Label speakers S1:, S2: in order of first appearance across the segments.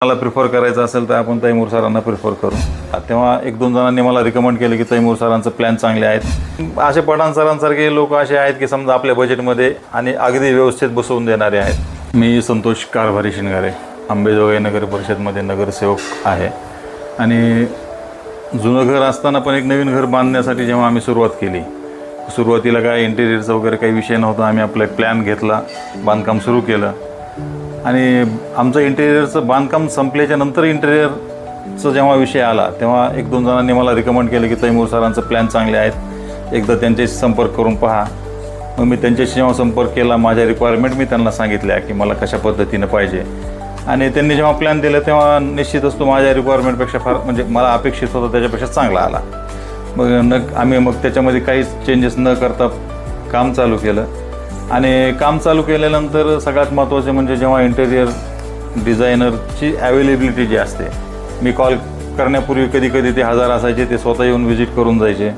S1: मला प्रिफर करायचं असेल तर आपण तैमूर सरांना प्रिफर करू. तेव्हा एक दोन जणांनी मला रिकमेंड केलं की तैमूर सरांचं प्लॅन चांगले आहेत. असे पठाण सरांसारखे लोक असे आहेत की समजा आपल्या बजेटमध्ये आणि अगदी व्यवस्थित बसवून देणारे आहेत. मी संतोष कारभारी शिंगारे, अंबेजोगाई नगर परिषदमध्ये नगरसेवक आहे. आणि जुनं घर असताना पण एक नवीन घर बांधण्यासाठी जेव्हा आम्ही सुरुवात केली, सुरुवातीला काय इंटेरियरचा वगैरे काही विषय नव्हता. आम्ही आपला एक प्लॅन घेतला, बांधकाम सुरू केलं आणि आमचं इंटेरियरचं बांधकाम संपल्याच्या नंतर इंटेरियरचा जेव्हा विषय आला तेव्हा एक दोन जणांनी मला रिकमेंड केलं की तैमूर सरांचं प्लॅन चांगले आहेत, एकदा त्यांच्याशी संपर्क करून पहा. मग मी त्यांच्याशी जेव्हा संपर्क केला, माझ्या रिक्वायरमेंट मी त्यांना सांगितल्या की मला कशा पद्धतीनं पाहिजे. आणि त्यांनी जेव्हा प्लॅन दिला तेव्हा निश्चितच तो माझ्या रिक्वायरमेंटपेक्षा फार म्हणजे मला अपेक्षित होता त्याच्यापेक्षा चांगला आला. आम्ही त्याच्यामध्ये काहीच चेंजेस न करता काम चालू केलं. आणि काम चालू केल्यानंतर सगळ्यात महत्त्वाचे म्हणजे जेव्हा इंटेरियर डिझायनरची अवेलेबिलिटी जी असते, मी कॉल करण्यापूर्वी कधी कधी ते हजर असायचे, ते स्वतः येऊन व्हिजिट करून जायचे.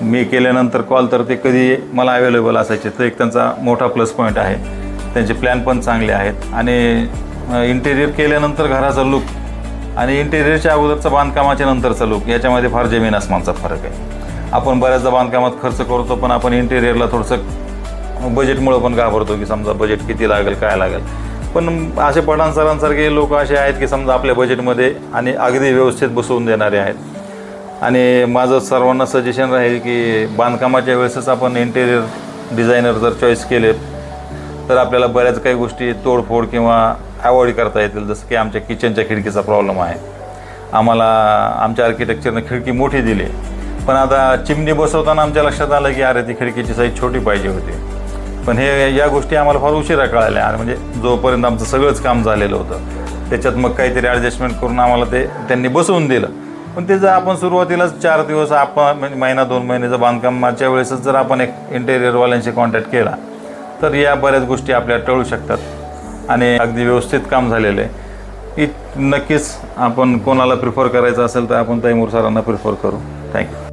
S1: मी केल्यानंतर कॉल तर ते कधी मला अवेलेबल असायचे. तर एक त्यांचा मोठा प्लस पॉईंट आहे. त्यांचे प्लॅन पण चांगले आहेत. आणि इंटेरियर केल्यानंतर घराचा लुक आणि इंटेरियरच्या अगोदरचा बांधकामाच्या नंतरचा लुक याच्यामध्ये फार जमीन आसमानचा फरक आहे. आपण बऱ्याचदा बांधकामात खर्च करतो, पण आपण इंटेरियरला थोडंसं बजेटमुळं पण घाबरतो की समजा बजेट किती लागेल, काय लागेल. पण असे पठाण सरांसारखे लोक असे आहेत की समजा आपल्या बजेटमध्ये आणि अगदी व्यवस्थित बसवून देणारे आहेत. आणि माझं सर्वांना सजेशन राहील की बांधकामाच्या वेळेसच आपण इंटेरियर डिझायनर जर चॉईस केले तर आपल्याला बऱ्याच काही गोष्टी तोडफोड किंवा अवॉइड करता येतील. जसं की आमच्या किचनच्या खिडकीचा प्रॉब्लेम आहे. आम्हाला आमच्या आर्किटेक्चरनं खिडकी मोठी दिली, पण आता चिमणी बसवताना आमच्या लक्षात आलं की अरे ती खिडकीची साईज छोटी पाहिजे होती. पण या गोष्टी आम्हाला फार उशिरा कळाल्या. आणि म्हणजे जोपर्यंत आमचं सगळंच काम झालेलं होतं त्याच्यात मग काहीतरी ॲडजस्टमेंट करून आम्हाला ते त्यांनी बसवून दिलं. पण ते जर आपण सुरुवातीलाच 4 दिवस आपण म्हणजे महिना 2 महिन्याचं बांधकामाच्या वेळेसच जर आपण एक इंटेरियरवाल्यांशी कॉन्टॅक्ट केला तर या बऱ्याच गोष्टी आपल्या टळू शकतात. आणि अगदी व्यवस्थित काम झालेलं आहे. नक्कीच आपण कोणाला प्रिफर करायचं असेल तर आपण तैमूर सरांना प्रिफर करू. थँक्यू.